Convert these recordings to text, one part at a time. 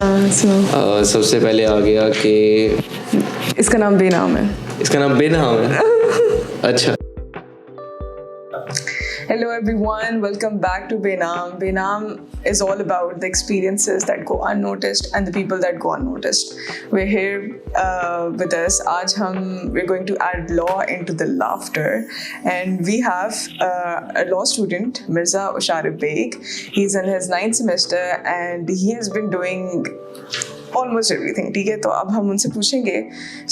सबसे पहले आ गया कि इसका नाम बेनाम है. इसका नाम बेनाम है. अच्छा. Hello everyone, welcome back to Benam. Benam is all about the experiences that go unnoticed and the people that go unnoticed. We're here with us. We're going to add law into the laughter, and we have a law student, Mirza Usharif Beg. He's in his 9th semester and he has been doing almost everything. ठीक है, तो अब हम उनसे पूछेंगे.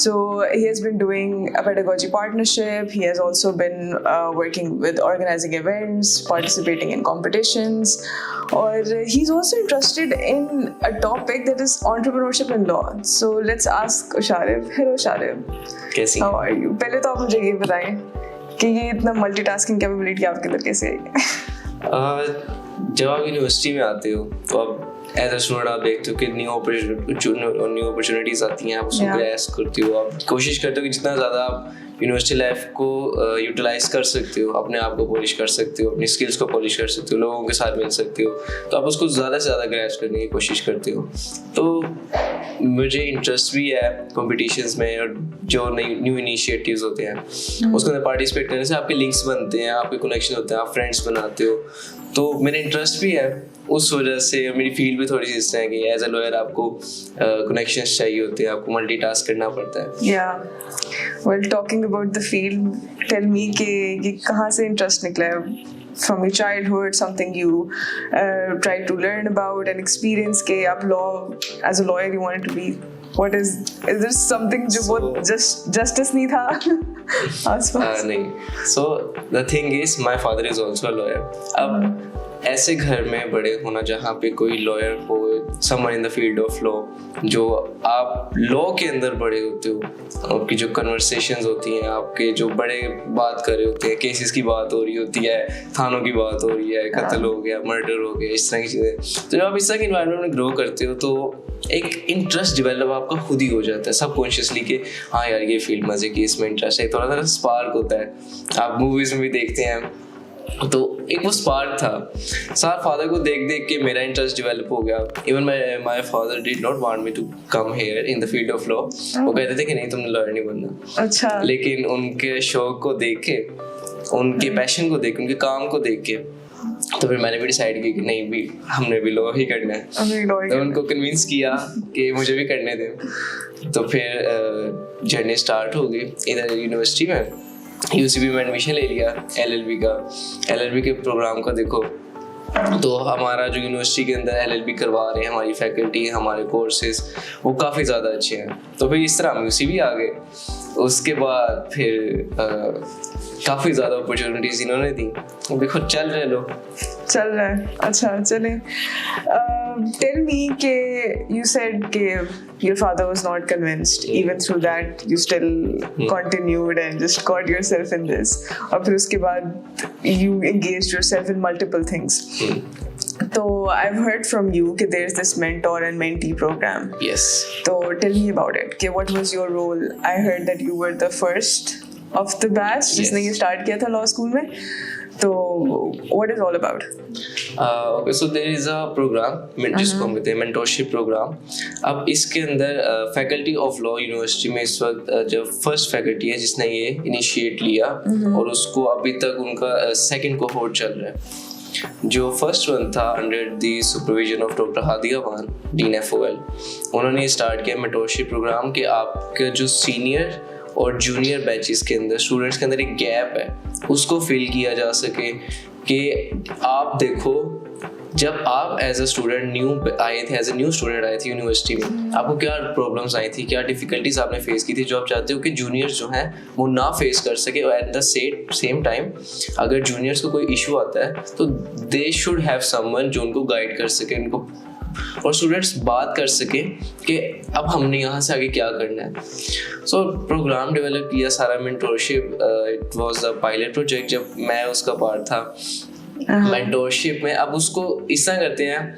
So he has been doing a pedagogy partnership. He has also been working with organizing events, participating in competitions, और he's also interested in a topic that is entrepreneurship in law. So let's ask Usharif. Hello Usharif. कैसी? How are you? पहले तो आप मुझे ये बताएं कि ये इतना मल्टीटास्किंग कैपेबिलिटी आपके अंदर कैसे आई? जब आप यूनिवर्सिटी में आते हो तो आप एज अ स्टूडेंट आप देखते हो कि न्यू अपॉर्चुनिटीज आती हैं, आप उसको ग्रैस्प करते हो, आप कोशिश करते हो कि जितना ज़्यादा आप यूनिवर्सिटी लाइफ को यूटिलाइज कर सकते हो, अपने आप को पॉलिश कर सकते हो, अपनी स्किल्स को पॉलिश कर सकते हो, लोगों के साथ मिल सकते हो, तो आप उसको ज़्यादा से ज़्यादा ग्रैस्प करने की कोशिश करते हो. तो मुझे इंटरेस्ट भी है कॉम्पिटिशन्स में, और जो न्यू इनिशिएटिव्स होते हैं उसके अंदर पार्टिसिपेट करने से आपके लिंक्स बनते हैं, आपके कनेक्शन होते हैं, आप फ्रेंड्स बनाते हो. तो मेरा इंटरेस्ट भी है उस वजह से. मेरी फील्ड भी थोड़ी सी इस तरह है कि एज अ लॉयर आपको कनेक्शंस चाहिए होते हैं, आपको मल्टीटास्क करना पड़ता है. Well, talking about the field, tell me कि ये कहाँ से इंटरेस्ट निकला है? From your childhood, something you tried to learn about and experience के आप as a lawyer you wanted to be. What is there something जो बहुत justice नहीं था आसपास? नहीं. So the thing is, my father is also a lawyer. अब ऐसे घर में बड़े होना जहाँ पे कोई लॉयर हो, someone in the field of law, जो आप लॉ के अंदर बड़े होते हो, आपकी जो कन्वर्सेशंस होती हैं, आपके जो बड़े बात कर रहे होते हैं, केसेस की बात हो रही होती है, थानों की बात हो रही है, कत्ल हो गया, मर्डर हो गया, इस तरह की चीज़ें. तो जब आप इस तरह के इन्वायरमेंट में ग्रो करते हो तो एक इंटरेस्ट डेवलप आपका खुद ही हो जाता है सबकॉन्शियसली कि हाँ यार ये फील्ड मजे की, इसमें इंटरेस्ट है. थोड़ा सा स्पार्क होता है, आप मूवीज में भी देखते हैं, तो एक वो स्पार्क था. साथ फादर को देख देख के मेरा इंटरेस्ट डेवलप हो गया. Even my father did not want me to come here in the field of law. वो कहते थे कि नहीं, तुमने लॉयर नहीं बनना. अच्छा. लेकिन उनके शौक को देख के, उनके पैशन को देख के, उनके काम को देख के, तो फिर मैंने भी डिसाइड किया कि नहीं भी हमने भी लॉ ही करना है. तो उनको कन्विंस किया कि मुझे भी करने दें. तो फिर जर्नी स्टार्ट हो गई. इधर यूनिवर्सिटी में यूसीबी में एडमिशन ले लिया एलएलबी के प्रोग्राम का. देखो तो हमारा जो यूनिवर्सिटी के अंदर एलएलबी करवा रहे हैं, हमारी फैकल्टी, हमारे कोर्सेज वो काफ़ी ज़्यादा अच्छे हैं. तो फिर इस तरह हम यूसीबी आ गए. उसके बाद फिर काफ़ी ज़्यादा अपॉर्चुनिटीज़ इन्होंने दी. देखो चल रहे हैं. अच्छा चलें. Tell me कि you said कि your father was not convinced. Even through that you still continued and just got yourself in this. और फिर उसके बाद you engaged yourself in multiple things. So I've heard from you कि there's this mentor and mentee program. Yes. So tell me about it. कि what was your role? I heard that you were the first of the batch जिसने ये start किया था law school में. तो what is all about? Okay, so there is a program जिसको हम कहते हैं mentorship program. अब इसके अंदर फैकल्टी ऑफ लॉ यूनिवर्सिटी में इस वक्त जो फर्स्ट फैकल्टी है जिसने ये इनिशिएट लिया, और उसको अभी तक उनका सेकंड कोहोर्ट चल रहा है. जो फर्स्ट वन था under the supervision of doctor Hadiya Khan, dean FOL, उन्होंने स्टार्ट किया मेंटोरशिप प्रोग्राम कि आपके जो सीनियर और जूनियर बैचेस के अंदर स्टूडेंट्स के अंदर एक गैप है उसको फिल किया जा सके. कि आप देखो, जब आप as a student as a new student आए थे यूनिवर्सिटी में, आपको क्या प्रॉब्लम्स आई थी, क्या डिफिकल्टीज आपने फेस की थी, जो आप चाहते हो कि जूनियर्स जो हैं वो ना फेस कर सके. और एट द सेम टाइम अगर जूनियर्स को कोई इशू आता है तो दे शुड हैव समवन जो उनको गाइड कर सके, उनको, और स्टूडेंट्स बात कर सके कि अब हमने यहाँ से आगे क्या करना है. सो प्रोग्राम डेवलप किया सारा mentorship. It was a pilot project जब मैं उसका पार्ट था. मेंटोरशिप में अब उसको इस तरह करते हैं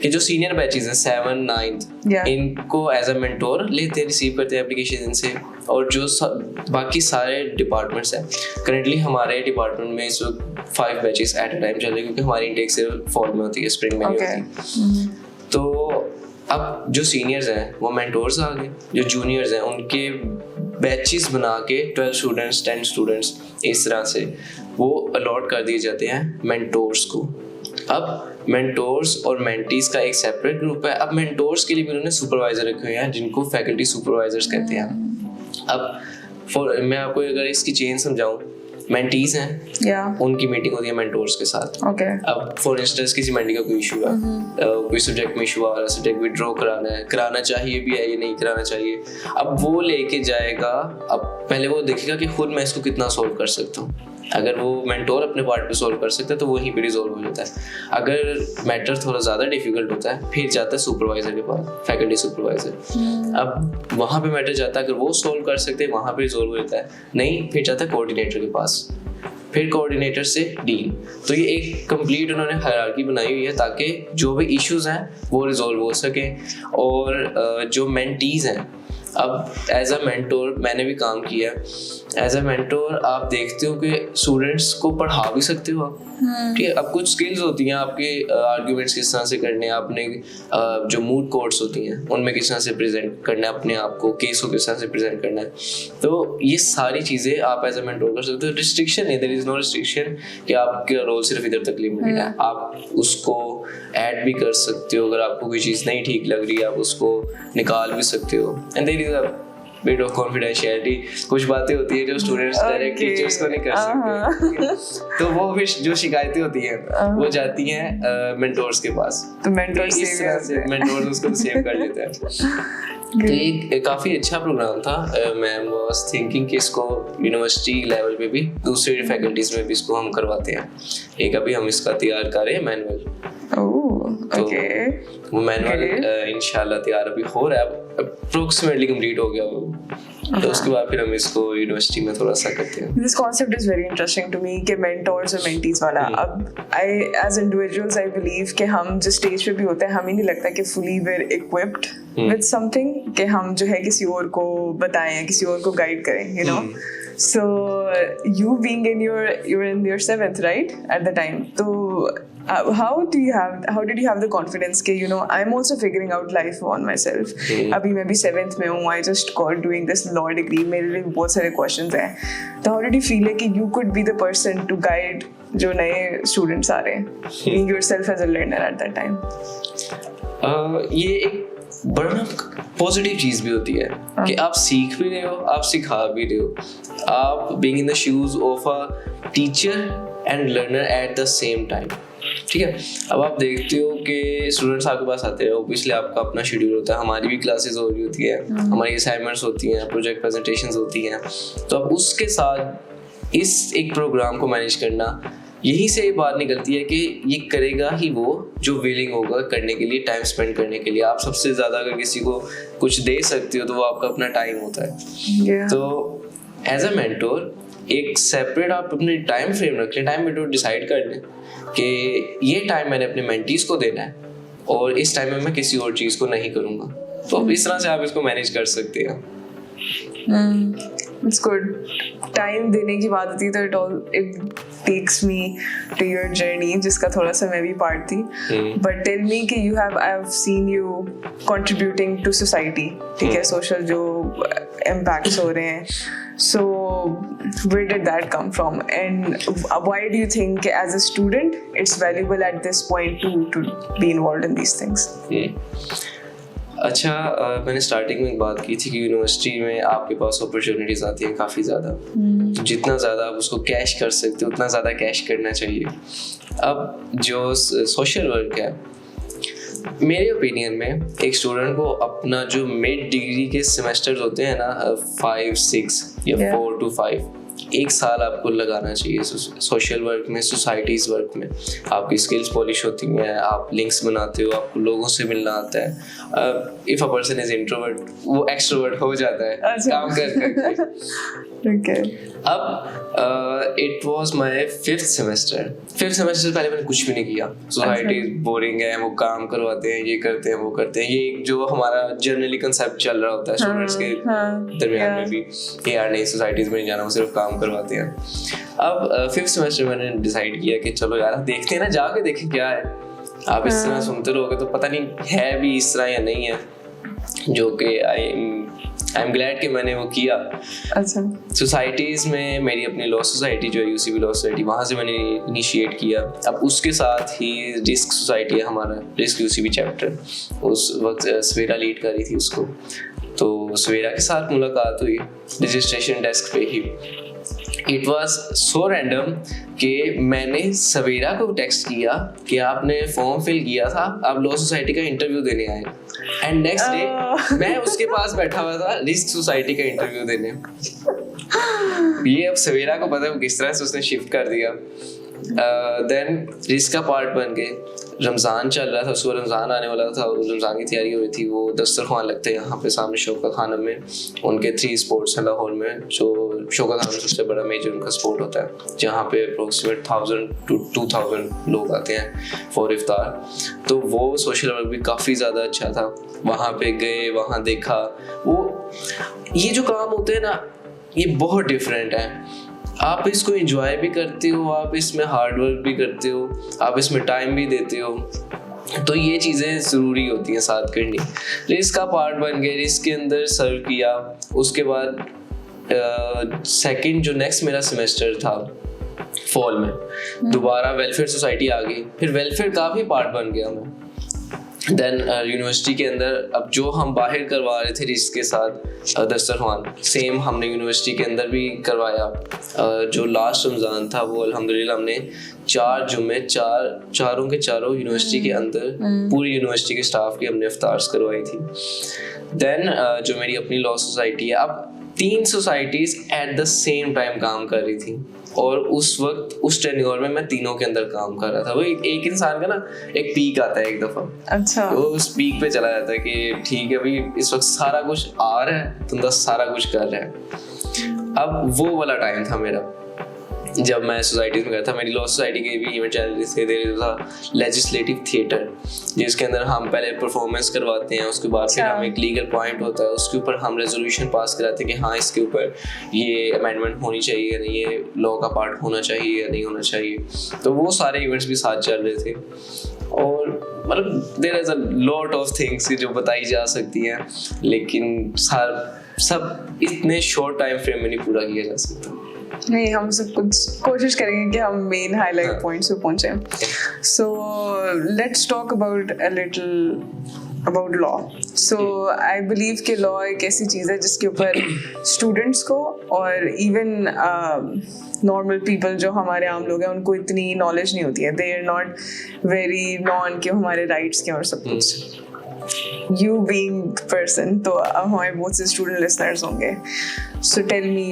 कि जो सीनियर बैचेस हैं 7th 9th इनको एज अ मेंटोर लेते हैं, रिसीव करते हैं एप्लीकेशन इनसे. और जो बाकी सारे डिपार्टमेंट्स हैं, करेंटली हमारे डिपार्टमेंट में इस वक्त 5 बैचेस एट अ टाइम चल रहे हैं क्योंकि हमारी इंटेक सिर्फ फॉल में होती है, स्प्रिंग में नहीं होती. तो अब जो सीनियर्स हैं वो मेंटोर्स आ गए, जो जूनियर्स हैं उनके बैचेस बना के 12 स्टूडेंट्स 10 स्टूडेंट्स इस तरह से वो अलॉट कर दिए जाते हैं मेंटोर्स को। अब मेंटोर्स और मेंटीज का एक सेपरेट ग्रुप है। अब मेंटोर्स के लिए भी उन्होंने सुपरवाइजर रखे हुए हैं जिनको फैकल्टी सुपरवाइजर्स कहते हैं। अब मैं आपको अगर इसकी चेन समझाऊं, मेंटीज हैं उनकी मीटिंग होती है मेंटोर्स के साथ। अब फॉर इंस्टेंस किसी मेंटी का कोई इशू है, कोई सब्जेक्ट में इशू आ रहा है, सब्जेक्ट विड्रॉ कराना चाहिए भी है या नहीं कराना चाहिए, अब वो लेके जाएगा। अब पहले वो देखेगा कि खुद मैं इसको कितना सोल्व कर सकता हूँ। अगर वो मेंटोर अपने पार्ट पे सोल्व कर सकता है तो वहीं पे रिजॉल्व हो जाता है। अगर मैटर थोड़ा ज़्यादा डिफिकल्ट होता है फिर जाता है सुपरवाइजर के पास, फैकल्टी सुपरवाइजर। अब वहाँ पे मैटर जाता है, अगर वो सोल्व कर सकते हैं वहाँ पे रिजॉल्व हो जाता है, नहीं फिर जाता है कोऑर्डिनेटर के पास, फिर कोऑर्डिनेटर से डीन। तो ये एक कंप्लीट उन्होंने हायरार्की बनाई हुई है ताकि जो भी इश्यूज हैं वो रिजॉल्व हो सके। और जो मेंटीज हैं, अब एज अ मेंटोर मैंने भी काम किया। एज अ मेंटोर आप देखते हो कि स्टूडेंट्स को पढ़ा भी सकते हो आप, ठीक है। अब कुछ स्किल्स होती हैं आपके, आर्ग्यूमेंट्स किस तरह से करने हैं आपने, जो मूड कोर्ट्स होती हैं उनमें किस तरह से प्रेजेंट करना है अपने आप को, केस को किस तरह से प्रेजेंट करना है, तो ये सारी चीज़ें आप एज अ मेंटोर कर सकते हो। रिस्ट्रिक्शन नहीं, देयर इज नो रिस्ट्रिक्शन कि आपका रोल सिर्फ इधर तक लिमिटेड है। आप उसको ऐड भी कर सकते हो, अगर आपको कोई चीज़ नहीं ठीक लग रही है आप उसको निकाल भी सकते हो। And there is a bit of confidentiality. कुछ बातें होती है जो स्टूडेंट्स डायरेक्ट टीचर्स को नहीं कर सकते, तो वो फिर जो शिकायतें होती हैं वो जाती हैं मेंटोर्स के पास, तो मेंटोर्स इस तरह से मेंटोर्स उसको सेव कर लेते हैं। तो ये काफ़ी अच्छा प्रोग्राम था। मैं वाज थिंकिंग कि इसको यूनिवर्सिटी लेवल पे भी दूसरी फैकल्टीज में भी इसको हम करवाते हैं। एक अभी हम इसका तैयार कर रहे हैं मैनुअल, तो वो मैनुअल इंशाल्लाह तैयार अभी हो रहा है, अप्रोक्सीमेटली कंप्लीट हो गया वो। तो उसके बाद फिर हम इसको यूनिवर्सिटी में थोड़ा सा करते हैं। This concept is very interesting to me कि mentors और mentees वाला। अब as individuals I believe कि हम जिस स्टेज पे भी होते हैं हमें नहीं लगता कि fully we're equipped with something कि हम जो है किसी और को बताएं, किसी और को गाइड करें, you know. So you being you're in your 7th, right, at the time, so how did you have the confidence कि you know I'm also figuring out life on myself, अभी मैं भी 7th में हूँ, I just got doing this law degree, मेरे लिए बहुत सारे questions हैं, तो how did you feel कि you could be the person to guide जो नए students आ रहे हैं, being yourself as a learner at that time? ये एक बड़ा पॉजिटिव चीज़ भी होती है कि आप सीख भी रहे हो, आप सिखा भी रहे हो, आप being in the shoes of a teacher and learner at the same time, ठीक है। अब आप देखते हो कि स्टूडेंट्स आपके पास आते हैं, ऑब्वियसली आपका अपना शेड्यूल होता है, हमारी भी क्लासेस हो रही होती है, हमारी असाइनमेंट्स होती हैं, प्रोजेक्ट प्रेजेंटेशंस होती हैं, तो अब उसके साथ इस एक प्रोग्राम को मैनेज करना, यहीं से ये बात निकलती है कि ये करेगा ही वो जो विलिंग होगा करने के लिए, टाइम स्पेंड करने के लिए। आप सबसे ज़्यादा अगर किसी को कुछ दे सकते हो तो वो आपका अपना टाइम होता है। तो एज अ मेंटोर एक सेपरेट आप अपने टाइम फ्रेम रख लें, टाइम विंडो डिसाइड कर लें कि ये टाइम मैंने अपने मेंटीज को देना है और इस टाइम में मैं किसी और चीज़ को नहीं करूँगा। तो इस तरह से आप इसको मैनेज कर सकते हैं। It's good. टाइम देने की बात होती है तो it takes me to your journey, जिसका थोड़ा सा मैं भी पार्ट थी। But tell me कि I've seen you contributing to society, ठीक है, social जो impacts हो रहे हैं। So where did that come from? And why do you think as a student it's valuable at this point to be involved in these things? अच्छा, मैंने starting में एक बात की थी कि यूनिवर्सिटी में आपके पास अपॉर्चुनिटीज़ आती हैं काफ़ी ज़्यादा, तो जितना ज़्यादा आप उसको कैश कर सकते हो उतना ज़्यादा कैश करना चाहिए। अब जो सोशल वर्क है, मेरे ओपिनियन में एक स्टूडेंट को अपना जो मिड डिग्री के सेमेस्टर्स होते हैं ना, 5, 6 या 4 to 5, 1 साल आपको लगाना चाहिए सोशल वर्क में, सोसाइटीज़ वर्क में। आपकी स्किल्स पॉलिश होती हैं, आप लिंक्स बनाते हो, आपको लोगों से मिलना आता है। If a person is introvert वो एक्सट्रोवर्ट हो जाता है काम कर अब it was my 5th semester. 5th semester पहले मैंने कुछ भी नहीं किया। सोसाइटी बोरिंग है, वो काम करवाते हैं, ये करते हैं, वो करते हैं, ये जो हमारा जनरली कंसेप्ट चल रहा होता है स्टूडेंट्स के दरमियान में भी कि यार नहीं सोसाइटीज़ में नहीं जाना, वो सिर्फ काम करवाते हैं। अब 5th सेमेस्टर मैंने डिसाइड किया कि चलो यार देखते हैं ना, जाके देखें क्या है। आप इस तरह सुनते रहोगे तो पता नहीं है भी इस तरह या नहीं है, जो कि आई एम ग्लैड कि मैंने वो किया। अच्छा। सोसाइटीज़ में मेरी अपनी लॉ सोसाइटी जो है यूसीबी लॉ सोसाइटी, वहाँ से मैंने इनिशिएट किया। अब उसके साथ ही रिस्क सोसाइटी है हमारा, रिस्क यूसीबी चैप्टर, उस वक्त सवेरा लीड कर रही थी उसको। तो सवेरा के साथ मुलाकात हुई रजिस्ट्रेशन डेस्क पे ही। इट वॉज सो रैंडम कि मैंने सवेरा को टेक्स्ट किया कि आपने फॉर्म फिल किया था, आप लॉ सोसाइटी का इंटरव्यू देने आए, एंड नेक्स्ट डे मैं उसके पास बैठा हुआ था रिस्क सोसाइटी का इंटरव्यू देने। ये अब सवेरा को पता है वो किस तरह से उसने शिफ्ट कर दिया। देन रिस्क का पार्ट बन गए। रमज़ान चल रहा था, उसको रमज़ान आने वाला था, रमज़ान की तैयारी हो रही थी। वो दस्तरखान लगते हैं यहाँ पे सामने शौका खानम में, उनके 3 स्पोर्ट्स हैं लाहौर में, जो शौका खानम सबसे बड़ा मेजर उनका स्पोर्ट होता है, जहाँ पे अप्रोक्सीमेट 1000 to 2000 लोग आते हैं फॉर इफ्तार। तो वो सोशल वर्क भी काफ़ी ज़्यादा अच्छा था। वहाँ पे गए, वहाँ देखा, वो ये जो काम होते हैं ना, ये बहुत डिफरेंट है। आप इसको एंजॉय भी करते हो, आप इसमें हार्ड वर्क भी करते हो, आप इसमें टाइम भी देते हो, तो ये चीज़ें ज़रूरी होती हैं साथ करनी। रिस्क का पार्ट बन गए, रिस्क के अंदर सर्व किया। उसके बाद सेकंड जो नेक्स्ट मेरा सेमेस्टर था फॉल में, दोबारा वेलफेयर सोसाइटी आ गई, फिर वेलफेयर का भी पार्ट बन गया मैं। देन यूनिवर्सिटी के अंदर अब जो हम बाहर करवा रहे थे रिस्क के साथ दस्तरखान, सेम हमने यूनिवर्सिटी के अंदर भी करवाया। जो लास्ट रमज़ान था वो अल्हम्दुलिल्लाह हमने 4 जुम्मे चारों के चारों यूनिवर्सिटी के अंदर पूरी यूनिवर्सिटी के स्टाफ की हमने इफ्तार्स करवाई थी। देन जो मेरी अपनी लॉ सोसाइटी है, अब 3 societies at the same time काम कर रही थी, और उस वक्त उस टेन्योर में मैं तीनों के अंदर काम कर रहा था। वो एक इंसान का ना एक पीक आता है एक दफ़ा, अच्छा, वो उस पीक पे चला जाता है कि ठीक है भाई इस वक्त सारा कुछ आ रहा है, तुम बस सारा कुछ कर रहे हैं। अब वो वाला टाइम था मेरा जब मैं सोसाइटीज़ में गया था। मेरी लॉ सोसाइटी के भी इवेंट चैनल थे, देयर था लेजिस्लेटिव थिएटर, जिसके अंदर हम पहले परफॉर्मेंस करवाते हैं, उसके बाद फिर हमें एक लीगल पॉइंट होता है, उसके ऊपर हम रेजोल्यूशन पास कराते हैं कि हाँ इसके ऊपर ये अमेंडमेंट होनी चाहिए या नहीं, ये लॉ का पार्ट होना चाहिए या नहीं होना चाहिए। तो वो सारे इवेंट्स भी साथ चल रहे थे, और मतलब there is a lot of things जो बताई जा सकती हैं, लेकिन सब इतने शॉर्ट टाइम फ्रेम में नहीं पूरा किया जा सकता। नहीं, हम सब कुछ कोशिश करेंगे कि हम मेन हाईलाइट पॉइंट्स पे पहुंचे। So let's talk about a little about law. So I believe कि लॉ एक ऐसी चीज़ है जिसके ऊपर स्टूडेंट्स को और इवन नॉर्मल पीपल जो हमारे आम लोग हैं उनको इतनी नॉलेज नहीं होती है। They are not very known कि हमारे राइट्स के और सब कुछ। You being the person, तो हमारे बहुत से स्टूडेंट लिसनर्स होंगे। So tell me,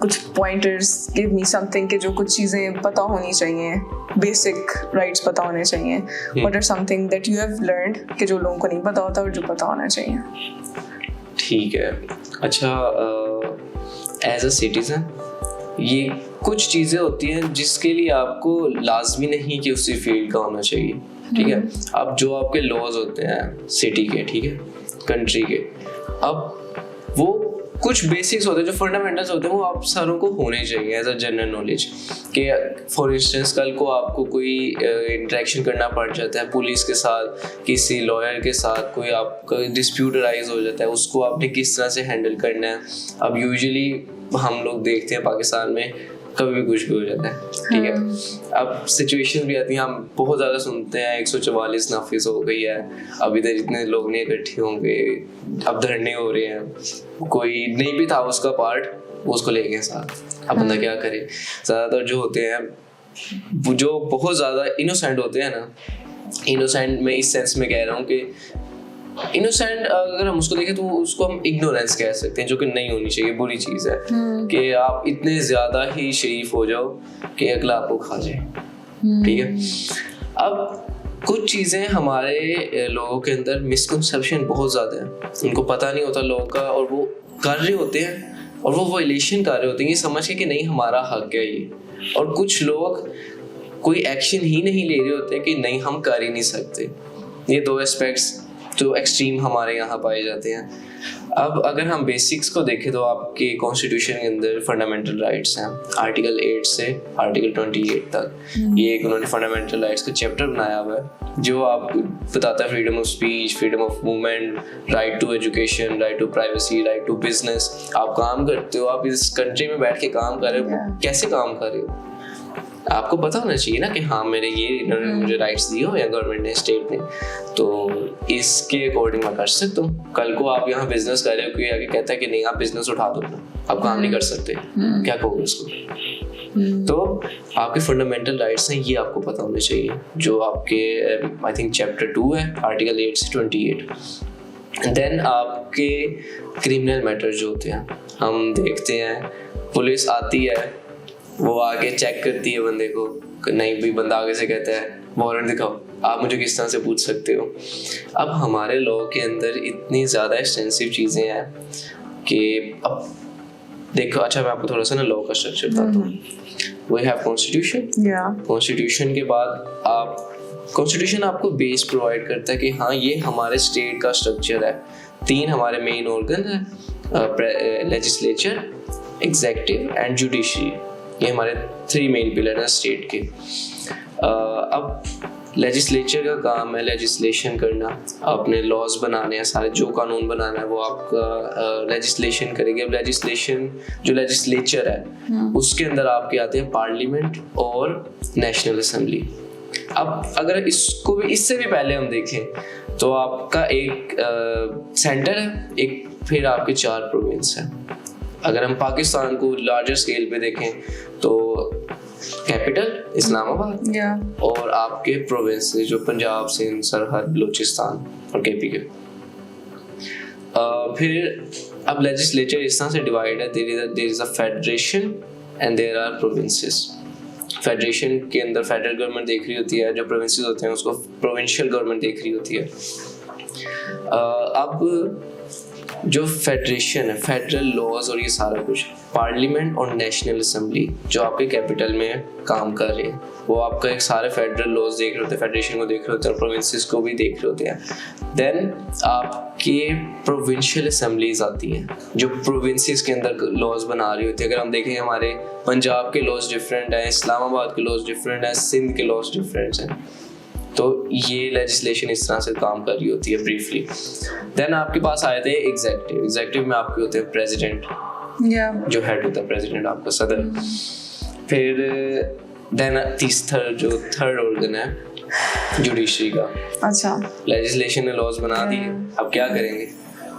कुछ pointers, give me something कि जो कुछ चीज़ें पता होनी चाहिए, basic rights पता होने चाहिए। What are something that you have learned कि जो लोगों को नहीं पता होता और जो पता होना चाहिए? ठीक है, अच्छा, एज अ सिटीजन ये कुछ चीज़ें होती हैं जिसके लिए आपको लाजमी नहीं कि उसी फील्ड का होना चाहिए, ठीक है। अब जो आपके लॉज होते हैं सिटी के, ठीक है, कंट्री के, अब वो कुछ बेसिक्स होते हैं जो फंडामेंटल्स होते हैं, वो आप सारों को होने चाहिए एज अ जनरल नॉलेज। कि फॉर इंस्टेंस कल को आपको कोई इंटरेक्शन करना पड़ जाता है पुलिस के साथ, किसी लॉयर के साथ, कोई आपका डिस्प्यूट अराइज हो जाता है, उसको आपने किस तरह से हैंडल करना है। अब यूजुअली हम लोग देखते हैं पाकिस्तान में कभी भी कुछ भी हो जाता है, ठीक है। अब सिचुएशन भी आती हैं, हम बहुत ज़्यादा सुनते हैं 144 नाफिज हो गई है, अब इधर इतने लोग नहीं इकट्ठे होंगे, अब धरने हो रहे हैं, कोई नहीं भी था उसका पार्ट, वो उसको ले गए साथ। अब बंदा क्या करे। ज़्यादातर जो होते हैं जो बहुत ज़्यादा इनोसेंट होते हैं ना, इनोसेंट में इस सेंस में कह रहा हूँ कि इनोसेंट अगर हम उसको देखें तो उसको हम इग्नोरेंस कह सकते हैं, जो कि नहीं होनी चाहिए, बुरी चीज़ है कि आप इतने ज़्यादा ही शरीफ हो जाओ कि अगला आपको खा जाए, ठीक है। अब कुछ चीज़ें हमारे लोगों के अंदर मिसकंसेप्शन बहुत ज़्यादा है, उनको पता नहीं होता लोगों का, और वो कर रहे होते हैं और वो वायलेशन कर रहे होते हैं ये समझ के कि नहीं हमारा हक है ये, और कुछ लोग कोई एक्शन ही नहीं ले रहे होते कि नहीं हम कर ही नहीं सकते। ये 2 एस्पेक्ट्स जो एक्सट्रीम हमारे यहाँ पाए जाते हैं। अब अगर हम बेसिक्स को देखें तो आपके कॉन्स्टिट्यूशन के अंदर फंडामेंटल राइट्स हैं, आर्टिकल 8 से आर्टिकल 28 तक। ये एक उन्होंने फंडामेंटल राइट्स का चैप्टर बनाया हुआ है जो आपको बताता है freedom of speech, freedom of movement, right to education, right to privacy, right to business. आप काम करते हो, आप इस कंट्री में बैठ के काम कर रहे हो, कैसे काम कर रहे हो आपको पता होना चाहिए ना कि हाँ मेरे ये इन्होंने मुझे राइट्स दिए हो या गवर्नमेंट ने, स्टेट ने, तो इसके अकॉर्डिंग मैं कर सकता हूँ। कल को आप यहाँ बिजनेस कर रहे हो, कोई आगे कहता है कि नहीं आप बिजनेस उठा दो ना, आप काम नहीं कर सकते, क्या कहोगे उसको? तो आपके फंडामेंटल राइट्स हैं, ये आपको पता होने चाहिए, जो आपके आई थिंक चैप्टर 2 है, आर्टिकल 8 से 28। देन आपके क्रिमिनल मैटर जो होते हैं, हम देखते हैं पुलिस आती है, वो आगे चेक करती है बंदे को, नहीं भी बंदा आगे से कहता है वारंट दिखाओ, आप मुझे किस तरह से पूछ सकते हो। अब हमारे लॉ के अंदर इतनी ज़्यादा एक्सटेंसिव चीज़ें हैं कि अब देखो, अच्छा मैं आपको थोड़ा सा ना लॉ का स्ट्रक्चर बताता हूँ। वी हैव कॉन्स्टिट्यूशन, कॉन्स्टिट्यूशन के बाद आप कॉन्स्टिट्यूशन आपको बेस प्रोवाइड करता है कि हाँ ये हमारे स्टेट का स्ट्रक्चर है। 3 हमारे मेन ऑर्गन है, लेजिस्लेचर, एग्जीक्यूटिव एंड जुडिशरी। ये हमारे 3 मेन पिलर हैं स्टेट के। अब लेजिस्लेचर का काम है लेजिस्लेशन करना, अपने लॉज बनाने हैं, सारे जो कानून बनाना है वो आपका लेजिस्लेशन करेंगे। अब लेजिस्लेशन जो लेजिस्लेचर है उसके अंदर आपके आते हैं पार्लियामेंट और नेशनल असेंबली। अब अगर इसको भी इससे भी पहले हम देखें तो आपका एक सेंटर है, एक फिर आपके 4 प्रोविंस हैं। अगर हम पाकिस्तान को लार्जर स्केल पे देखें तो कैपिटल इस्लामाबाद और आपके प्रोविंस जो पंजाब, सिंध, सरहद, बलूचिस्तान और केपी के। फिर अब लेजिस्लेचर इस तरह से डिवाइड है, there is a federation and there are provinces. Federation के अंदर फेडरल गवर्नमेंट देख रही होती है, जो प्रोविंसेस होते हैं उसको प्रोविंशियल गवर्नमेंट देख रही होती है। अब जो फेडरेशन है, फेडरल लॉज और ये सारा कुछ, पार्लियामेंट और नेशनल असेंबली जो आपके कैपिटल में काम कर रहे हैं, वो आपका एक सारे फेडरल लॉज देख रहे होते हैं, फेडरेशन को देख रहे होते हैं और प्रोविंसेस को भी देख रहे होते हैं। देन आपके प्रोविंशियल असेंबलीज आती हैं जो प्रोविंसेस के अंदर लॉज बना रही होती है। अगर हम देखें हमारे पंजाब के लॉज डिफरेंट हैं, इस्लामाबाद के लॉज डिफरेंट हैं, सिंध के लॉज डिफरेंट हैं। तो ये लेजिस्लेशन इस तरह से काम कर रही होती है ब्रीफली। देन आपके पास आए थे एग्जीक्यूटिव। एग्जीक्यूटिव में आपके होते हैं प्रेसिडेंट, जो हेड होता है प्रेसिडेंट, आपका सदर। फिर देन थर्ड ऑर्गन है जुडिशरी का। अच्छा, लेजिस्लेशन ने लॉज बना दिए, अब क्या करेंगे?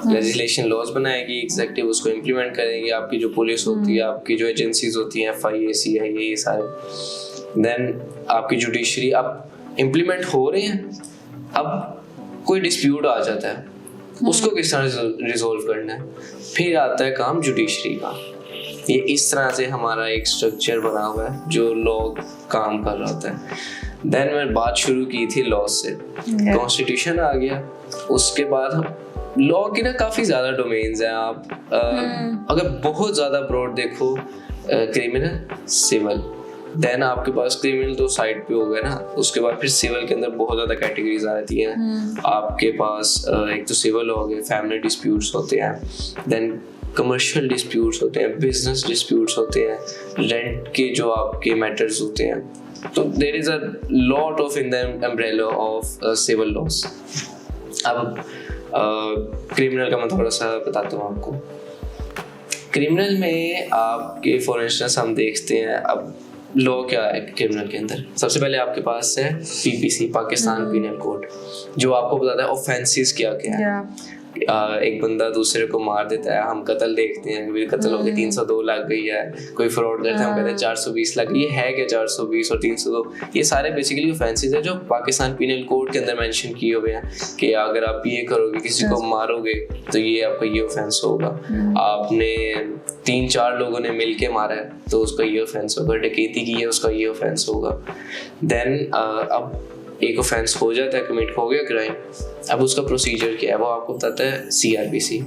लेजिस्लेशन लॉज बनाएगी, एग्जीक्यूटिव उसको इम्प्लीमेंट करेंगे। आपकी जो पुलिस होती है, आपकी जो एजेंसीज होती हैं, FIA, CIA, ये सारे। देन आपकी जुडिशरी अब इम्प्लीमेंट हो रहे हैं। अब कोई डिस्प्यूट आ जाता है, उसको किस तरह से रिजोल्व करना है, फिर आता है काम जुडिशरी का। ये इस तरह से हमारा एक स्ट्रक्चर बना हुआ है जो लॉ काम कर रहा होता है। देन मैं बात शुरू की थी लॉ से, कॉन्स्टिट्यूशन आ गया, उसके बाद हम लॉ की ना काफी ज्यादा डोमेन्स हैं। आप अगर बहुत ज्यादा ब्रॉड देखो, क्रिमिनल, सिविल, देन आपके पास क्रिमिनल तो साइड पे हो गया ना, उसके बाद फिर सिविल के अंदर बहुत ज्यादा कैटेगरीज आ जाती हैं। आपके पास एक तो सिविल हो गए, फैमिली डिस्प्यूट्स होते हैं, देन कमर्शियल डिस्प्यूट्स होते हैं, बिजनेस डिस्प्यूट्स होते हैं, रेंट के जो आपके मैटर्स होते हैं। तो there is a lot of in the umbrella of civil laws. अब क्रिमिनल का मैं थोड़ा सा बताता हूँ आपको। क्रिमिनल में आपके फॉर इंस्टेंस हम देखते हैं, अब लॉ क्या है क्रिमिनल के अंदर? सबसे पहले आपके पास है PPC, पाकिस्तान पीनल कोड, जो आपको बताता है ऑफेंसेस क्या क्या है। एक बंदा दूसरे को मार देता है, हम कत्ल देखते हैं, कभी कत्ल हो गया 302 लग गई है, कोई फ्रॉड करता है हम कहते हैं 420 लग गई। ये है क्या 420 और 302? ये सारे बेसिकली ऑफेंसेस है जो पाकिस्तान पीनल कोड के अंदर मेंशन किए हुए हैं कि अगर आप ये करोगे, किसी को मारोगे, तो ये आपका ये ऑफेंस होगा। आपने 3-4 लोगों ने मिलके मारा है तो उसका ये ऑफेंस होगा। डकैती की है, उसका ये ऑफेंस होगा। देन अब एक ऑफेंस हो जाता है, कमिट हो गया क्राइम, अब उसका प्रोसीजर क्या है वो आपको बताता है CRPC,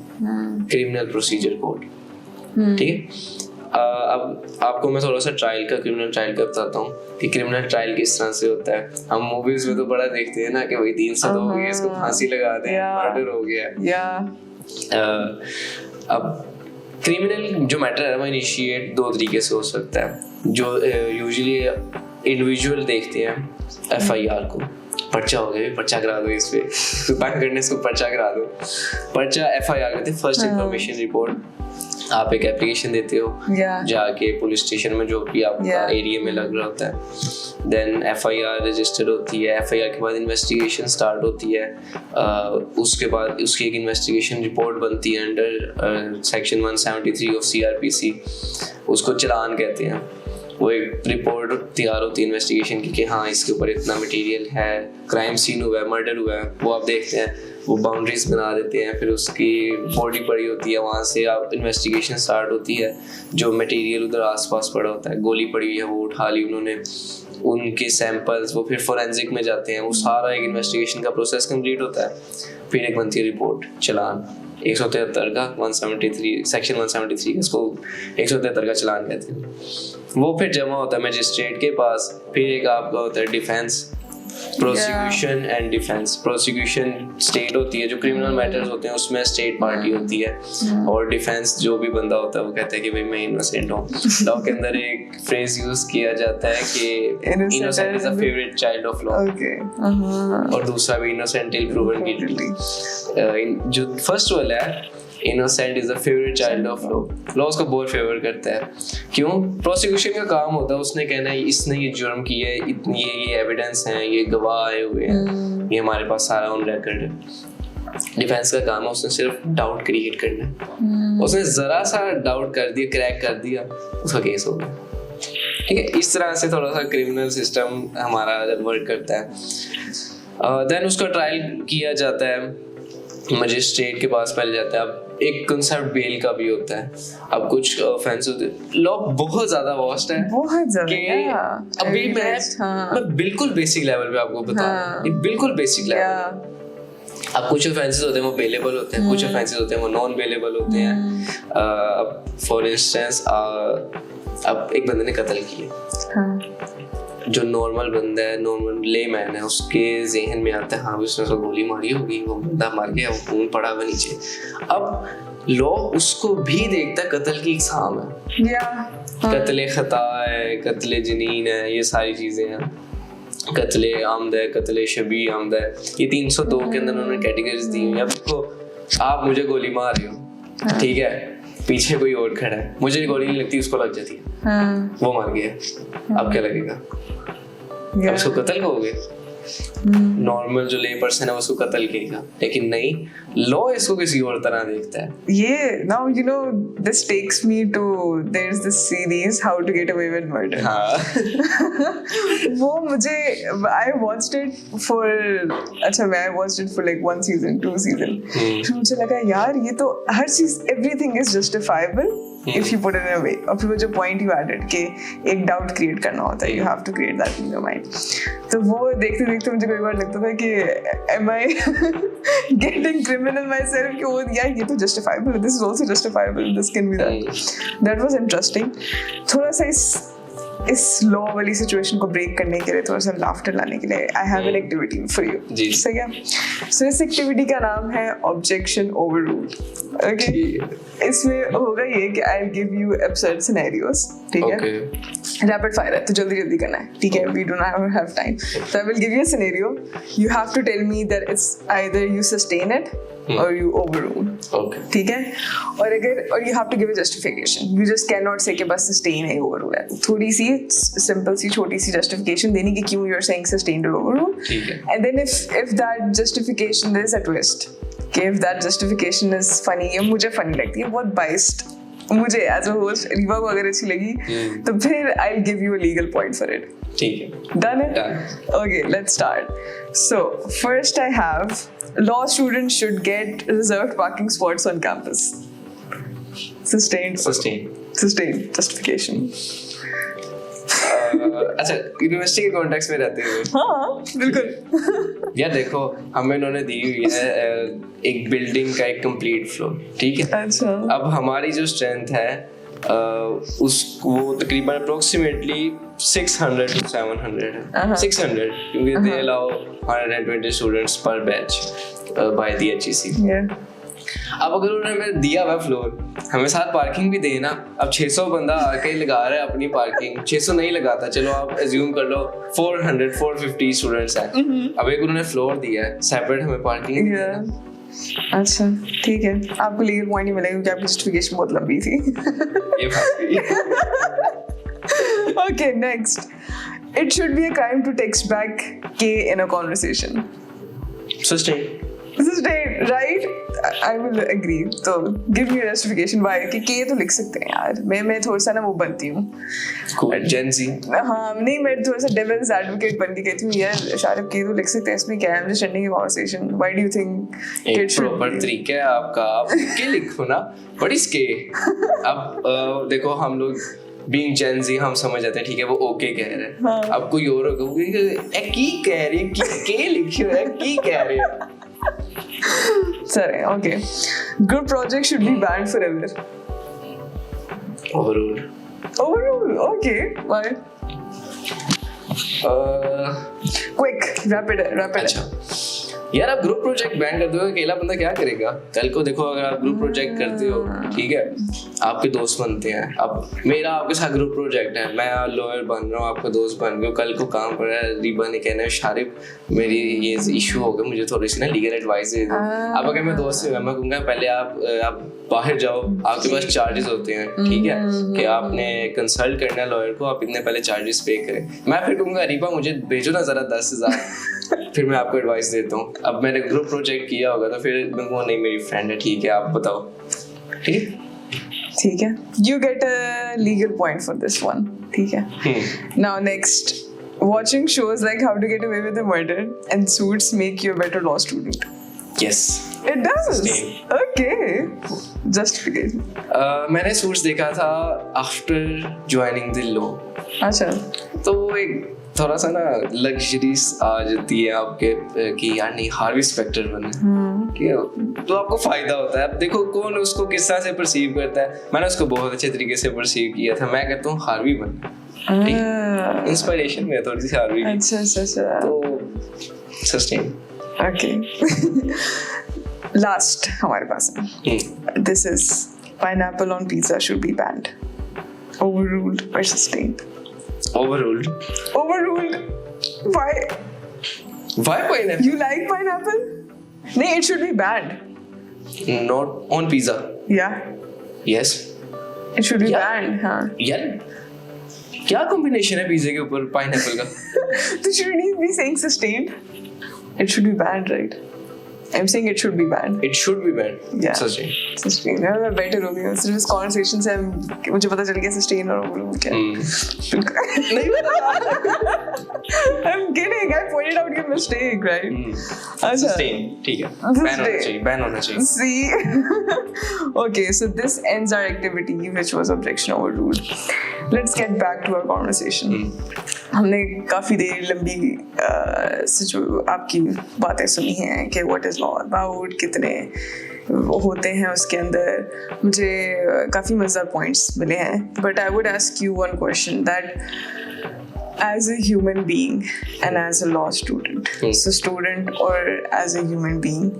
क्रिमिनल प्रोसीजर कोड। ठीक है, अब आपको मैं थोड़ा सा क्रिमिनल ट्रायल का बताता हूँ कि क्रिमिनल ट्रायल किस तरह से होता है। हम मूवीज में तो बड़ा देखते हैं ना कि भाई 302 हो गया, इसको फांसी लगा दें, मर्डर हो गया। अब क्रिमिनल जो मैटर है वो इनिशिएट 2 तरीके से हो सकता है। जो यूजुअली इंडिविजुअल देखते हैं FIR को, पर्चा हो गया, पर्चा करा दो, इस पे तो पैक करने इसको पर्चा करा दो। पर्चा FIR कहते हैं, फर्स्ट इंफॉर्मेशन रिपोर्ट। आप एक एप्लीकेशन देते हो जाके पुलिस स्टेशन में जो भी आपका एरिया में लग रहा होता है, देन FIR रजिस्टर होती है। FIR के बाद इन्वेस्टिगेशन स्टार्ट होती है। उसके बाद उसकी एक इन्वेस्टिगेशन रिपोर्ट बनती है अंडर सेक्शन 173 ऑफ CRPC, उसको चालान कहते हैं। वो एक रिपोर्ट तैयार होती है इन्वेस्टिगेशन की कि हाँ इसके ऊपर इतना मटेरियल है, क्राइम सीन हुआ है, मर्डर हुआ है, वो आप देखते हैं, वो बाउंड्रीज बना देते हैं, फिर उसकी बॉडी पड़ी होती है, वहाँ से आप इन्वेस्टिगेशन स्टार्ट होती है। जो मटेरियल उधर आसपास पड़ा होता है, गोली पड़ी हुई है वो उठा ली उन्होंने, उनके सैंपल्स वो फिर फोरेंसिक में जाते हैं, वो सारा एक इन्वेस्टिगेशन का प्रोसेस कंप्लीट होता है। फिर एक बनती है रिपोर्ट, चालान 173 का 173 सेक्शन 173 का, इसको 173 का चालान कहते हैं। वो फिर जमा होता है मजिस्ट्रेट के पास। फिर एक आपका होता है defence, prosecution and defence. Prosecution state होती है, जो क्रिमिनल मैटर्स होते हैं उसमें स्टेट पार्टी होती है, और डिफेंस जो भी बंदा होता है वो कहता है कि भाई मैं इनोसेंट हूँ। लॉ के अंदर एक फ्रेज यूज किया जाता है कि innocent is the favourite child of law, और दूसरा भी इनोसेंट टिल प्रूवन गिल्टी। जो फर्स्ट वाला है innocent is the favourite child of law उसको बहुत फेवर करता है। क्यों? प्रोसिक्यूशन का काम होता है उसने कहना है इसने ये जुर्म किया है, इतनी ये एविडेंस है, ये गवाह आए हुए हैं, ये हमारे पास सारा ऑन रिकॉर्ड है। डिफेंस का काम है उसने सिर्फ डाउट क्रिएट करना है। उसने जरा सा डाउट कर दिया, क्रैक कर दिया, उसका केस हो गया। ठीक है, इस तरह से थोड़ा सा क्रिमिनल सिस्टम हमारा वर्क करता है। देन उसका ट्रायल किया जाता है, मजिस्ट्रेट के पास पहले जाता है। अब एक कंसेप्ट बेल का भी होता है। अब कुछ ऑफेंस होते हैं, लॉ बहुत ज्यादा वास्ट है, बहुत ज्यादा। अभी मैं बिल्कुल बेसिक लेवल पे आपको बता रहा हूँ, बिल्कुल बेसिक लेवल। अब कुछ ऑफेंसेस होते हैं वो बेलेबल होते हैं, कुछ ऑफेंसेस होते हैं वो नॉन बेलेबल होते हैं। अब फॉर इंस्टेंस अब एक बंदे ने कत्ल किया, जो नॉर्मल बंदा है, नॉर्मल लेमैन है, उसके ज़हन में आता है हाँ उसने तो गोली मारी होगी, वो बंदा मर गया, वो खून पड़ा हुआ नीचे। अब लॉ उसको भी देखता है कत्ल की इक़साम है, कत्ल खता है, कत्ल जनीन है, ये सारी चीज़ें हैं, कत्ल आमद है, कत्ल शबी आमद है, ये 302 के अंदर उन्होंने कैटेगरीज दी हुई है। अब देखो आप मुझे गोली मार रहे हो, ठीक है, पीछे कोई और खड़ा है, मुझे गोली नहीं लगती, उसको लग जाती है, वो मर गया, अब क्या लगेगा? अब उसको कत्ल करोगे? नॉर्मल जो ले पर्सन है उसको कत्ल करेगा, लेकिन नहीं, लॉ इसको किसी और तरह देखता है। ये now you know this takes me to there's this series How to Get Away with Murder. वो मुझे I watched it for like 1 season 2 season. मुझे लगा यार ये तो हर चीज everything is justifiable if you put it in a way. और फिर वो जो point you added कि एक doubt create करना होता है, you have to create that in your mind. तो वो देखते देखते मुझे कई बार लगता था कि am I getting criminal myself कि वो यार ये तो justifiable, this is also justifiable, this can be that. That was interesting. थोड़ा सा इस लॉ वाली सिचुएशन को ब्रेक करने के लिए, थोड़ा सा लाफ्टर लाने के लिए, I have an activity for you. सही है? सो इस एक्टिविटी का नाम है ऑब्जेक्शन ओवररूल्ड। ओके, इसमें होगा ये कि आई will give you absurd scenarios, ठीक है? रैपिड फायर है तो जल्दी जल्दी करना है, ठीक है? We do not have time. So I will give you a scenario, you have to tell me that it's either you sustain it or you overrule. Okay. ठीक है? और you have to give a justification. You just cannot say कि बस sustain है overrule है. थोड़ी सी simple सी छोटी सी justification देनी कि क्यों you're saying sustained or overrule. ठीक है. And then if that justification, there is a twist. कि if that justification is funny, ये मुझे funny लगती है, बहुत biased. मुझे as a host रीवा को अगर अच्छी लगी तो फिर I'll give you a legal point for it. ठीक है. Done it? Done. Okay, let's start. So first I have law students should get reserved parking spots on campus. Sustained justification. अच्छा, university के कॉन्टेक्स्ट में रहते हुए हाँ बिल्कुल यार देखो हमें इन्होंने दी हुई है एक बिल्डिंग का एक कंप्लीट फ्लोर, ठीक है? अच्छा, अब हमारी जो स्ट्रेंथ है वो तकरीबन अप्रोक्सीमेटली 600 to 700 है 600 क्योंकि they allow 120 students per batch by the HEC. अब अगर उन्होंने हमें दिया हुआ फ्लोर, हमें साथ पार्किंग भी देना, अब 600 बंदा आके लगा रहा है अपनी पार्किंग, 600 नहीं लगाता, चलो आप एज्यूम कर लो 450 स्टूडेंट्स हैं, अब एक उन्होंने फ्लोर दिया है, सेपरेट हमें पार्किंग अच्छा ठीक है, आपको लीगल पॉइंट नहीं मिलेगा क्योंकि आपकी जस्टिफिकेशन बहुत लंबी थी. ये बात Okay, next. It should be a crime to text back K in a conversation. Sustain. Sustain, right? I will agree. तो give me a justification why कि K तो लिख सकते हैं यार. मैं थोड़ा सा ना वो बनती हूँ. Cool. Gen Z. हाँ, नहीं मैं थोड़ा सा devil's advocate बन के कहती हूँ यार शाहरुख K तो लिख सकते हैं, इसमें क्या है? I'm just ending a conversation. Why do you think एक प्रॉपर तरीका है आपका, आप के लिखो ना. What is K? अब देखो हम लोग बीइंग जेन ज़ी हम समझ जाते हैं, ठीक है वो ओके कह रहे हैं. हाँ. अब कोई और होगा की कह रही है, के लिखियो है, की कह रहे हैं. Sorry, okay. Group project should be banned forever. Overruled. Overruled, okay. Why? Quick, rapid. अच्छा यार, आप ग्रुप प्रोजेक्ट बैन कर दो, अकेला बंदा क्या करेगा कल को. देखो अगर आप ग्रुप प्रोजेक्ट करते हो, ठीक है, आपके दोस्त बनते हैं. अब मेरा आपके साथ ग्रुप प्रोजेक्ट है, मैं लॉयर बन रहा हूँ, आपका दोस्त बन गया, कल को काम पड़ा है, रीबा ने कहना है शारिफ मेरी ये इशू हो गया, मुझे थोड़ी सी ना लीगल एडवाइस दे दो. अब अगर मैं दोस्त से मैं कहूँगा पहले आप बाहर जाओ, आपके पास चार्जेस होते हैं, ठीक है, कि आपने कंसल्ट करना है लॉयर को, आप इतने पहले चार्जेस पे करें. मैं फिर कहूँगा रीबा मुझे भेजो ना जरा 10,000, फिर मैं आपको एडवाइस देता हूँ. अब मैंने ग्रुप प्रोजेक्ट किया होगा तो फिर मैं कहूँगा नहीं मेरी फ्रेंड है, ठीक है आप बताओ. ठीक है, you get a legal point for this one. ठीक है. Now next, watching shows like How to Get Away with Murder and Suits make you a better law student. Yes. It does. Okay. Justification. मैंने suits देखा था after joining the law. अच्छा. तो एक थोड़ा सा ना लग्जरीज आ जाती है आपके कि यार नहीं हार्वी स्पेक्टर बने, तो आपको फायदा होता है. अब देखो कौन उसको किस तरह से परसीव करता है. मैंने उसको बहुत अच्छे तरीके से परसीव किया था. मैं कहता हूँ हार्वी बन, इंस्पिरेशन में थोड़ी सी हार्वी. अच्छा. तो सस्टेन. ओके. लास्ट हमारे पास है. This is pineapple on pizza should be band. Overruled और sustained. Overruled. Why pineapple? You like pineapple? No, it should be banned. Not on pizza. Yeah. Yes. It should be banned, हाँ. यार क्या combination है pizza के ऊपर pineapple का? तो shouldn't you be saying sustained? It should be banned, right? I'm saying it should be banned. It should be banned. Yeah. Sustain. मैं better हो गई. सिर्फ इस conversation से मुझे पता चल गया sustain और overrule क्या. नहीं पता. I'm kidding. I pointed out your mistake, right? Sustain. ठीक है. Ban होना चाहिए. See. Okay, so this ends our activity, which was objection overruled. Let's get back to our conversation. हमने काफ़ी देर लंबी जो आपकी बातें सुनी हैं कि what is law about, कितने वो होते हैं उसके अंदर. मुझे काफ़ी मज़ेदार पॉइंट्स मिले हैं. But I would ask you one question that as a human being and as a law student, so student or as a human being,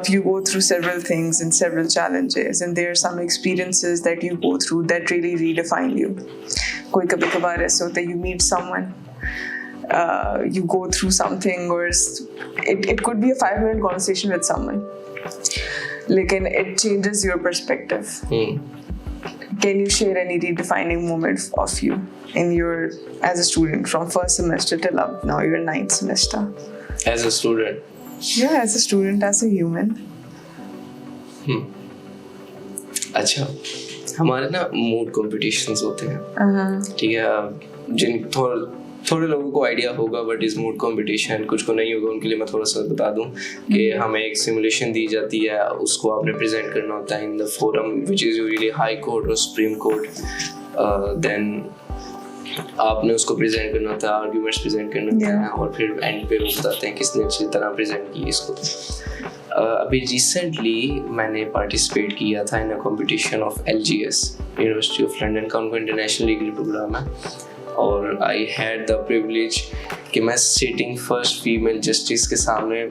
you go through several things and several challenges, and there are some experiences that you go through that really redefine you. कोई कभी कभार ऐसे होता है you meet someone, you go through something, or it could be a 5-minute conversation with someone, लेकिन it changes your perspective. Can you share any redefining moment of you in your as a student from first semester till up now your 9th semester? As a student. Yeah, as a student, as a human. अच्छा, हमारे ना mood competitions होते हैं, ठीक है, जिन थोड़े लोगों को आइडिया होगा बट इस मूड कॉम्पिटिशन, कुछ को नहीं होगा, उनके लिए मैं थोड़ा सा बता दूं कि हमें एक सिमुलेशन दी जाती है, उसको आपने प्रेजेंट करना होता है in the forum which is usually high court और सुप्रीम कोर्ट. देन आपने उसको प्रेजेंट करना होता है, आर्ग्यूमेंट्स प्रेजेंट करना होता है, और फिर एंड पे वो बताते हैं किसने अच्छी तरह प्रेजेंट की इसको. अभी रिसेंटली मैंने पार्टिसिपेट किया था in a competition of LGS, university of London का उनका इंटरनेशनल डिग्री प्रोग्राम है, और आई हैड द प्रिविलेज कि मैं सिटिंग फर्स्ट फीमेल जस्टिस के सामने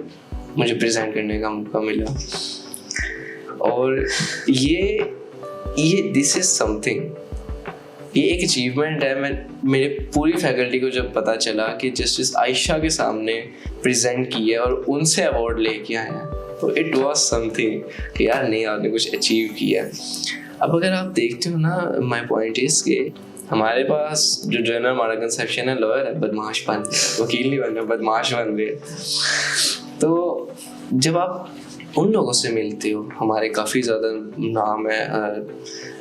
मुझे प्रेजेंट करने का मौका मिला। और ये दिस इज समथिंग, ये एक अचीवमेंट है। मैं मेरे पूरी फैकल्टी को जब पता चला कि जस्टिस आयशा के सामने प्रेजेंट किया और उनसे अवार्ड लेके आए हैं, तो इट वाज समथिंग कि यार नहीं, आपने कुछ अचीव किया। अब अगर आप देखते हो ना, माय पॉइंट इज कि हमारे पास जो जनरल हमारा कंसेप्शन है, लॉयर है बदमाश बन रहे, वकील नहीं बन रहे, बदमाश बन रहे। तो जब आप उन लोगों से मिलते हो, हमारे काफ़ी ज़्यादा नाम है,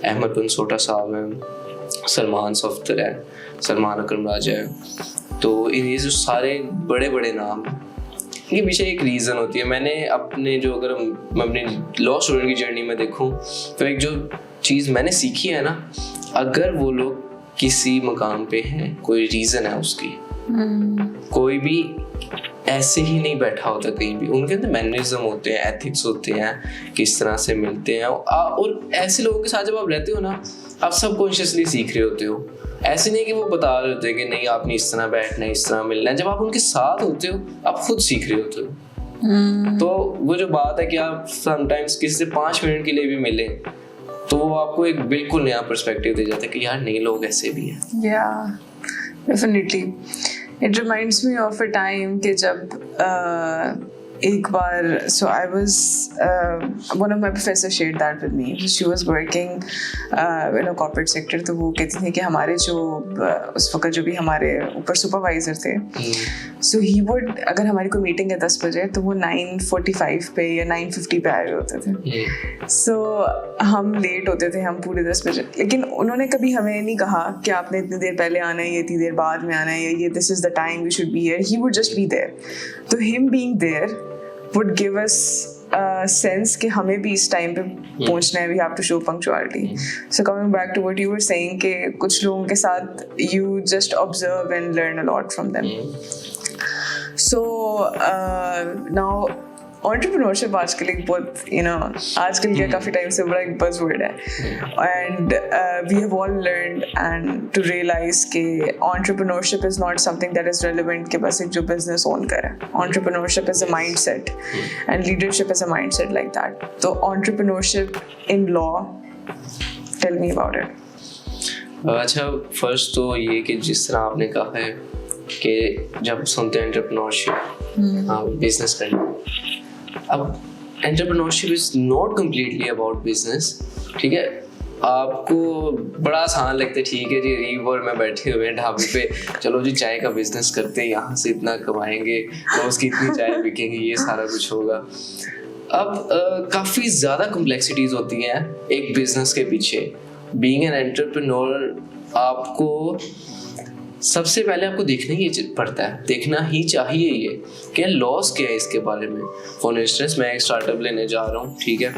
अहमद बिन सोटा साहब हैं, सलमान सफ्तर है, सलमान अकरम राजा है, तो ये जो सारे बड़े बड़े नाम हैं, इनके पीछे एक रीज़न होती है। मैंने अपने जो, अगर मैं अपनी लॉ स्टूडेंट की जर्नी में देखूं, तो एक जो चीज़ मैंने सीखी है ना, अगर वो लोग किसी मकाम पे हैं, कोई रीज़न है उसकी, कोई भी ऐसे ही नहीं बैठा होता कहीं भी, उनके अंदर मैनरिज्म होते हैं, एथिक्स होते हैं, किस तरह से मिलते हैं। और ऐसे लोगों के साथ जब आप रहते हो ना, आप सबकॉन्शियसली सीख रहे होते हो। ऐसे नहीं कि वो बता रहे होते हैं कि नहीं आपने इस तरह बैठना है, इस तरह मिलना है। जब आप उनके साथ होते हो, आप खुद सीख रहे होते हो। तो वो जो बात है कि आप समटाइम्स किसी से 5 मिनट के लिए भी मिले, तो वो आपको एक बिल्कुल नया पर्सपेक्टिव दे जाता है कि यार नहीं, लोग ऐसे भी हैं। Yeah, definitely. It reminds me of a time कि जब एक बार, so I was one of my professors shared that with me. She was working in a corporate sector, तो वो कहती थी कि हमारे जो उस वक्त जो भी हमारे ऊपर सुपरवाइजर थे, so he would, अगर हमारी कोई मीटिंग है 10 बजे, तो वो 9:45 पे या 9:50 पे आए होते थे। so हम लेट होते थे, हम पूरे 10 बजे, लेकिन उन्होंने कभी हमें नहीं कहा कि आपने इतनी देर पहले आना है, ये इतनी देर बाद में आना है, ये this is the time we should be here. He would just be there. तो him being there would give us a sense कि हमें भी इस टाइम पे पहुंचना है, we have to show punctuality. So coming back to what you were saying कि कुछ लोगों के साथ you just observe and learn a lot from them. So now entrepreneurship आजकल एक बहुत, आजकल क्या काफ़ी टाइम से बड़ा एक buzzword है, and we have all learned and to realize कि entrepreneurship is not something that is relevant कि बस एक जो business own करे. Entrepreneurship is a mindset and leadership is a mindset like that. तो entrepreneurship in law, tell me about it. अच्छा, first तो ये कि जिस तरह आपने कहा है कि जब सुनते हैं एंटरप्रेन्योरशिप, बिजनेस करना, अब entrepreneurship is not completely about business. ठीक है, आपको बड़ा आसान लगता है, ठीक है जी, रीव और मैं बैठे हुए हैं ढाबे पे, चलो जी चाय का बिजनेस करते हैं, यहाँ से इतना कमाएंगे, तो उसकी इतनी चाय बिकेंगी, ये सारा कुछ होगा। अब काफ़ी ज़्यादा कॉम्प्लेक्सिटीज़ होती हैं एक बिजनेस के पीछे। बीइंग एन एंटरप्रेन्योर, आपको सबसे पहले आपको देखना ही पड़ता है, देखना ही चाहिए ये कि लॉस क्या है इसके बारे में। फॉर इंस्टेंस, मैं एक स्टार्टअप लेने जा रहा हूँ, ठीक है,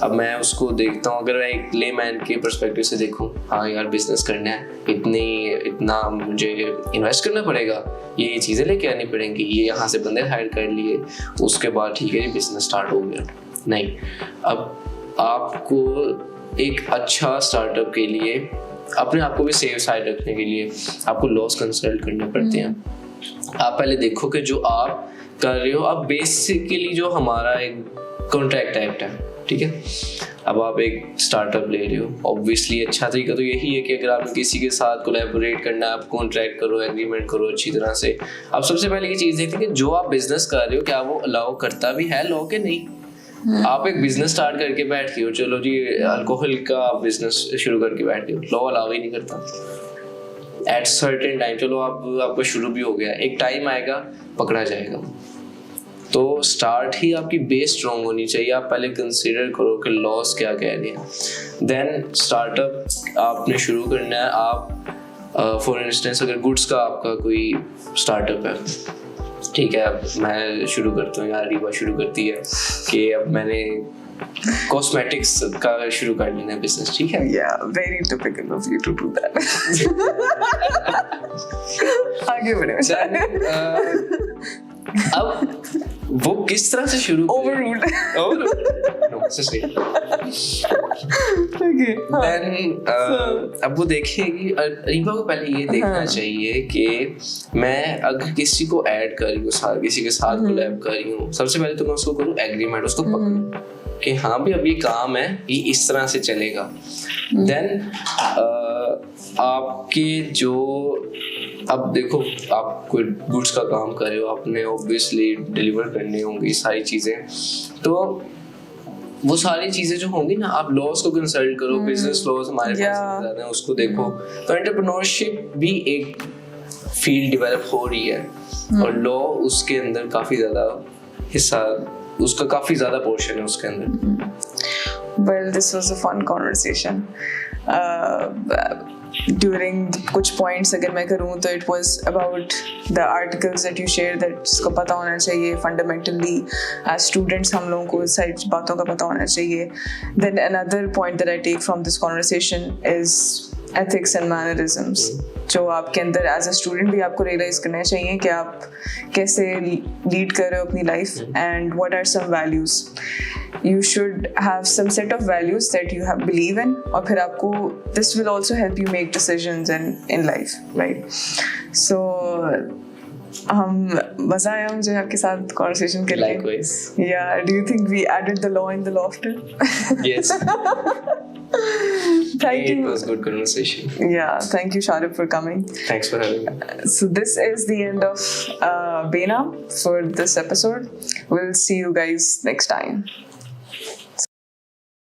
अब मैं उसको देखता हूँ, अगर मैं एक लेमैन के पर्सपेक्टिव से देखूँ, हाँ यार बिजनेस करना है, इतना मुझे इन्वेस्ट करना पड़ेगा, ये चीज़ें लेके आनी पड़ेंगी, ये यहाँ से बंदे हायर कर लिए, उसके बाद ठीक है बिजनेस स्टार्ट हो गया। नहीं, अब आपको एक अच्छा स्टार्टअप के लिए, अपने आप को भी सेफ साइड रखने के लिए आपको लॉस कंसल्ट करने पड़ते हैं। आप पहले देखो कि जो आप कर रहे हो, अब बेसिकली जो हमारा एक कॉन्ट्रैक्ट एक्ट है, ठीक है, अब आप एक स्टार्टअप ले रहे हो, ऑब्वियसली अच्छा तरीका तो यही है कि अगर आपने किसी के साथ कोलैबोरेट करना है, आप कॉन्ट्रैक्ट करो, एग्रीमेंट करो अच्छी तरह से। अब सबसे पहले ये चीज़ देखते हैं कि जो आप बिजनेस कर रहे हो क्या वो अलाउ करता भी है लॉ के नहीं। आप एक बिजनेस स्टार्ट करके बैठ गए हो, चलो जी अल्कोहल का बिजनेस शुरू करके बैठ गए हो, लॉ अलाउ ही नहीं करता। एट सर्टेन टाइम, चलो आपका शुरू भी हो गया, एक टाइम आएगा पकड़ा जाएगा। तो स्टार्ट ही आपकी बेस स्ट्रॉन्ग होनी चाहिए। आप पहले कंसिडर करो कि लॉस क्या कह रहे हैं, देन स्टार्टअप आपने शुरू करना है। आप फॉर इंस्टेंस अगर गुड्स का आपका कोई स्टार्टअप है, ठीक है, अब मैं शुरू करता हूँ, यार रीवा शुरू करती है कि अब मैंने कॉस्मेटिक्स का शुरू कर लेना है बिजनेस, ठीक है। Yeah, very typical of you to do that. आगे बढ़े। अब वो किस तरह से शुरू Overruled. नो सही Okay. देन अब वो देखेगी, रीबा को पहले ये देखना चाहिए कि मैं अगर किसी को ऐड कर रही हूँ, किसी के साथ कोलैब कर रही हूँ, सबसे पहले तो मैं उसको करूँ एग्रीमेंट, उसको पकड़ूं कि हाँ भी अब ये काम है, ये इस तरह से चलेगा। देन आपके जो, अब देखो आप कोई गुड्स का काम कर रहे हो, आपने ऑब्वियसली डिलीवर करने होंगी सारी चीज़ें, तो वो सारी चीज़ें जो होंगी ना, आप लॉज को कंसल्ट करो, बिजनेस लॉज हमारे पास ज़्यादा हैं, उसको देखो। तो एंटरप्रेन्योरशिप भी एक फील्ड डेवलप हो रही है और लॉ उसके अंदर काफ़ी ज़्यादा हिस्सा, उसका काफ़ी ज़्यादा पोर्शन है उसके अंदर। Well, this was a fun conversation. During कुछ points अगर मैं करूँ तो it was about the articles that you shared, that जिसको पता होना चाहिए fundamentally as students, हम लोगों को सारी बातों का पता होना चाहिए. Then another point that I take from this conversation is ethics and mannerisms, जो आपके अंदर एज अ स्टूडेंट भी आपको रियलाइज करना चाहिए कि आप कैसे लीड कर रहे हो अपनी life, and what are some values. You should have some set of values that you have believe in, और फिर आपको this will also help you make decisions in life, right? So मजा आया मुझे आपके साथ कॉन्वर्सेशन करके. Likewise. Yeah, do you think we added the law in the lofter? Yes. Thank you. It was good conversation. Yeah, thank you, Sharif, for coming. Thanks for having me. So this is the end of Benam for this episode. We'll see you guys next time.